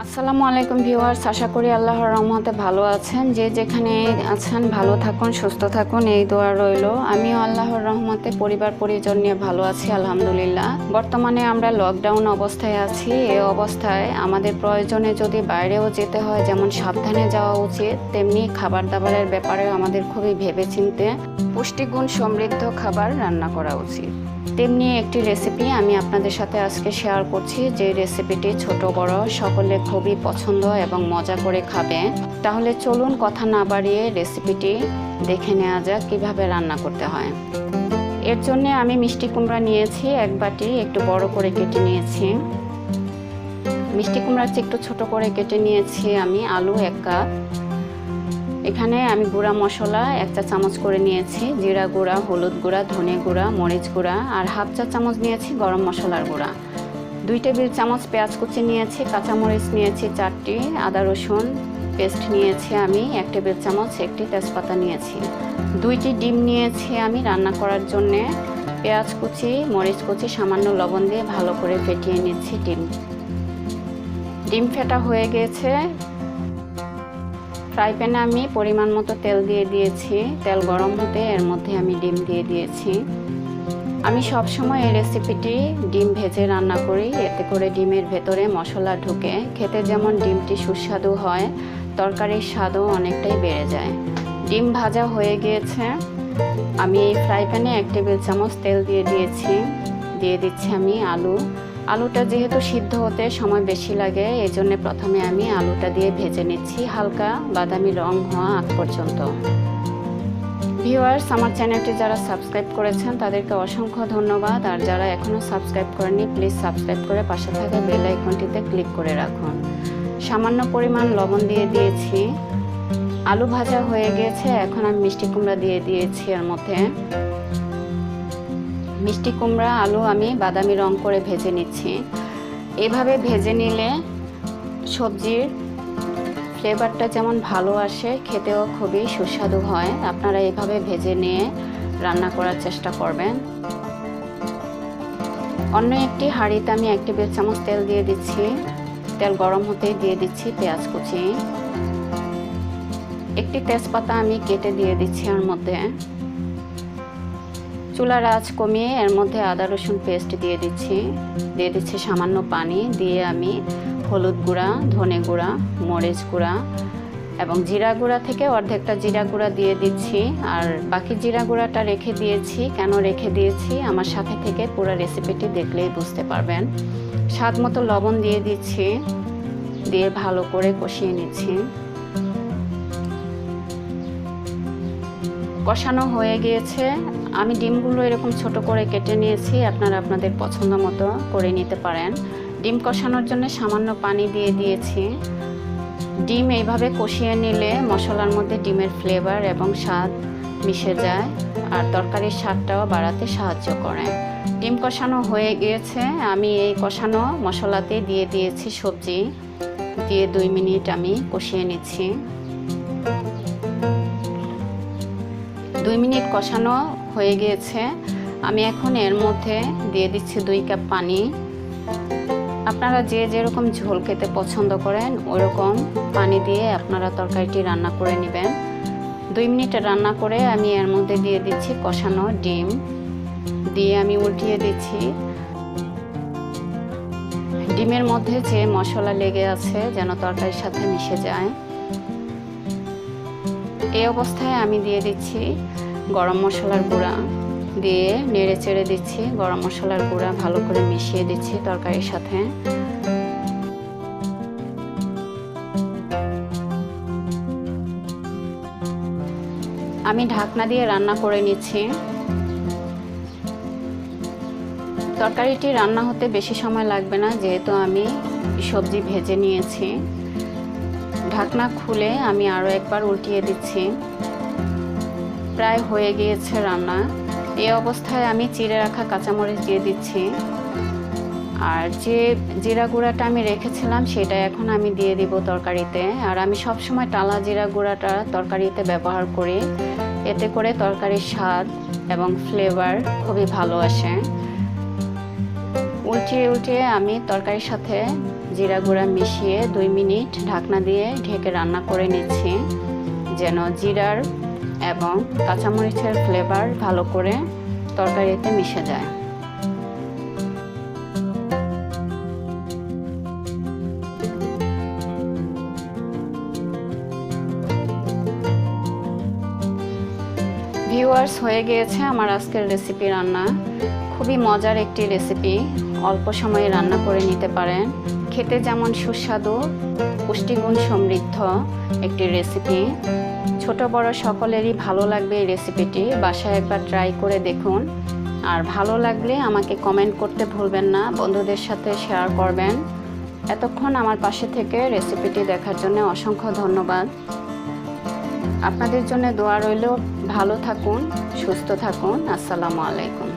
আসসালামু আলাইকুম ভিউয়ার্স, আশা করি আল্লাহর রহমতে ভালো আছেন। যে যেখানে আছেন ভালো থাকুন, সুস্থ থাকুন, এই দোয়া রইল। আমিও আল্লাহর রহমতে পরিবার পরিজন নিয়ে ভালো আছি আলহামদুলিল্লাহ। বর্তমানে আমরা লকডাউন অবস্থায় আছি। এই অবস্থায় আমাদের প্রয়োজনে যদি বাইরেও যেতে হয়, যেমন সাবধানে যাওয়া উচিত, তেমনি খাবার দাবারের ব্যাপারেও আমাদের খুবই ভেবেচিন্তে পুষ্টিগুণ সমৃদ্ধ খাবার রান্না করা উচিত। তেমনি একটি রেসিপি আমি আপনাদের সাথে আজকে শেয়ার করছি, যে রেসিপিটি ছোট বড় সকলে খুবই পছন্দ এবং মজা করে খাবে। তাহলে চলুন কথা না বাড়িয়ে রেসিপিটি দেখে নেওয়া যাক কিভাবে রান্না করতে হয়। এর জন্য আমি মিষ্টি কুমড়া নিয়েছি এক বাটি, একটু বড় করে কেটে নিয়েছি। মিষ্টি কুমড়ার চেয়ে একটু ছোট করে কেটে নিয়েছি আমি আলু 1 কাপ। এখানে আমি গুঁড়া মশলা 1 চা চামচ করে নিয়েছি, জিরা গুঁড়া, হলুদ গুঁড়া, ধনে গুঁড়া, মরিচ গুঁড়া, আর 1/2 চা চামচ নিয়েছি গরম মশলার গুঁড়া। 2 টেবিল চামচ পেঁয়াজ কুচি নিয়েছি, কাঁচামরিচ নিয়েছি 4টি, আদা রসুন পেস্ট নিয়েছি আমি 1 টেবিল চামচ, একটি তেজপাতা নিয়েছি। 2টি ডিম নিয়েছি আমি রান্না করার জন্যে। পেঁয়াজ কুচি, মরিচ কুচি, সামান্য লবণ দিয়ে ভালো করে ফেটিয়ে নিচ্ছি ডিম ফেটা হয়ে গেছে। ফ্রাই প্যানে আমি পরিমাণ মতো তেল দিয়ে দিয়েছি। তেল গরম হতে এর মধ্যে আমি ডিম দিয়ে দিয়েছি। আমি সবসময় এই রেসিপিটি ডিম ভেজে রান্না করি, এতে করে ডিমের ভেতরে মশলা ঢুকে খেতে যেমন ডিমটি সুস্বাদু হয়, তরকারির স্বাদও অনেকটাই বেড়ে যায়। ডিম ভাজা হয়ে গিয়েছে। আমি এই ফ্রাই প্যানে 1 টেবিল চামচ তেল দিয়ে দিচ্ছি আমি আলুটা যেহেতু সিদ্ধ হতে সময় বেশি লাগে, এই জন্য প্রথমে আমি আলুটা দিয়ে ভেজে নিচ্ছি হালকা বাদামি রং হওয়া আগ পর্যন্ত। ভিউয়ার্স, আমার চ্যানেলটি যারা সাবস্ক্রাইব করেছেন তাদেরকে অসংখ্য ধন্যবাদ, আর যারা এখনও সাবস্ক্রাইব করেননি প্লিজ সাবস্ক্রাইব করে পাশে থাকা বেল আইকনটিতে ক্লিক করে রাখুন। সামান্য পরিমাণ লবণ দিয়ে দিয়েছি। আলু ভাজা হয়ে গিয়েছে। এখন আমি মিষ্টি কুমড়া দিয়ে দিয়েছি এর মধ্যে। মিষ্টি কুমড়া আলু আমি বাদামি রং করে ভেজে নিচ্ছি। এভাবে ভেজে নিলে সবজির ফ্লেভারটা যেমন ভালো আসে, খেতেও খুবই সুস্বাদু হয়। আপনারা এভাবে ভেজে নিয়ে রান্না করার চেষ্টা করবেন। অন্য একটি হাঁড়িতে আমি 1 টেবিল চামচ তেল দিয়ে দিচ্ছি। তেল গরম হতেই দিয়ে দিচ্ছি পেঁয়াজ কুচি। একটি তেজপাতা আমি কেটে দিয়ে দিচ্ছি এর মধ্যে। চুলার আঁচ কমিয়ে এর মধ্যে আদা রসুন পেস্ট দিয়ে দিচ্ছি সামান্য পানি দিয়ে আমি হলুদ গুঁড়া, ধনে গুঁড়া, মরিচ গুঁড়া এবং জিরা গুঁড়া থেকে অর্ধেকটা জিরা গুঁড়া দিয়ে দিচ্ছি। আর বাকি জিরা গুঁড়াটা রেখে দিয়েছি। কেন রেখে দিয়েছি আমার সাথে থেকে পুরো রেসিপিটি দেখলেই বুঝতে পারবেন। স্বাদ মতো লবণ দিয়ে দিচ্ছি, দিয়ে ভালো করে কষিয়ে নিচ্ছি। কষানো হয়ে গিয়েছে। আমি ডিমগুলো এরকম ছোট করে কেটে নিয়েছি, আপনারা আপনাদের পছন্দ মতো করে নিতে পারেন। ডিম কষানোর জন্য সামান্য পানি দিয়ে দিয়েছি। ডিম এইভাবে কষিয়ে নিলে মশলার মধ্যে ডিমের ফ্লেভার এবং স্বাদ মিশে যায়, আর তরকারির স্বাদটাও বাড়াতে সাহায্য করে। ডিম কষানো হয়ে গিয়েছে। আমি এই কষানো মশলাতে দিয়ে দিয়েছি সবজি, দিয়ে 2 মিনিট আমি কষিয়ে নিচ্ছি। 2 মিনিট কষানো হয়ে গিয়েছে। আমি এখন এর মধ্যে দিয়ে দিচ্ছি 2 কাপ পানি। আপনারা যে যেরকম ঝোল খেতে পছন্দ করেন ওইরকম পানি দিয়ে আপনারা তরকারিটি রান্না করে নেবেন। 2 মিনিট রান্না করে আমি এর মধ্যে দিয়ে দিচ্ছি কষানো ডিম, দিয়ে আমি উল্টিয়ে দিচ্ছি। ডিমের মধ্যে যে মশলা লেগে আছে যেন তরকারির সাথে মিশে যায়। এই অবস্থায় আমি দিয়ে দিচ্ছি গরম মশলার গুঁড়া, দিয়ে নেড়ে চেড়ে দিচ্ছি। গরম মশলার গুঁড়া ভালো করে মিশিয়ে দিচ্ছি তরকারির সাথে। আমি ঢাকনা দিয়ে রান্না করে নিচ্ছি। তরকারিটি রান্না হতে বেশি সময় লাগবে না, যেহেতু আমি সবজি ভেজে নিয়েছি। ঢাকনা খুলে আমি আরও একবার উল্টিয়ে দিচ্ছি। প্রায় হয়ে গিয়েছে রান্না। এই অবস্থায় আমি চিড়ে রাখা কাঁচামরিচ দিয়ে দিচ্ছি, আর যে জিরা গুঁড়াটা আমি রেখেছিলাম সেটা এখন আমি দিয়ে দিব তরকারিতে। আর আমি সবসময় টালা জিরা গুঁড়াটা তরকারিতে ব্যবহার করি, এতে করে তরকারির স্বাদ এবং ফ্লেভার খুবই ভালো আসে। উল্টিয়ে আমি তরকারির সাথে জিরা গুঁড়া মিশিয়ে 2 মিনিট ঢাকনা দিয়ে ঢেকে রান্না করে নিচ্ছি, যেন জিরার এবং কাঁচামরিচের ফ্লেভার ভালো করে তরকারিতে মিশে যায়। ভিউয়ার্স, হয়ে গিয়েছে আমার আজকের রেসিপি রান্না। খুবই মজার একটি রেসিপি, অল্প সময়ে রান্না করে নিতে পারেন। খেতে যেমন সুস্বাদু, পুষ্টিগুণ সমৃদ্ধ একটি রেসিপি। ছোট বড় সকলেরই ভালো লাগবে এই রেসিপিটি। বাসায় একবার ট্রাই করে দেখুন, আর ভালো লাগলে আমাকে কমেন্ট করতে ভুলবেন না, বন্ধুদের সাথে শেয়ার করবেন। এতক্ষণ আমার পাশে থেকে রেসিপিটি দেখার জন্য অসংখ্য ধন্যবাদ। আপনাদের জন্য দোয়া রইল। ভালো থাকুন, সুস্থ থাকুন। আসসালামু আলাইকুম।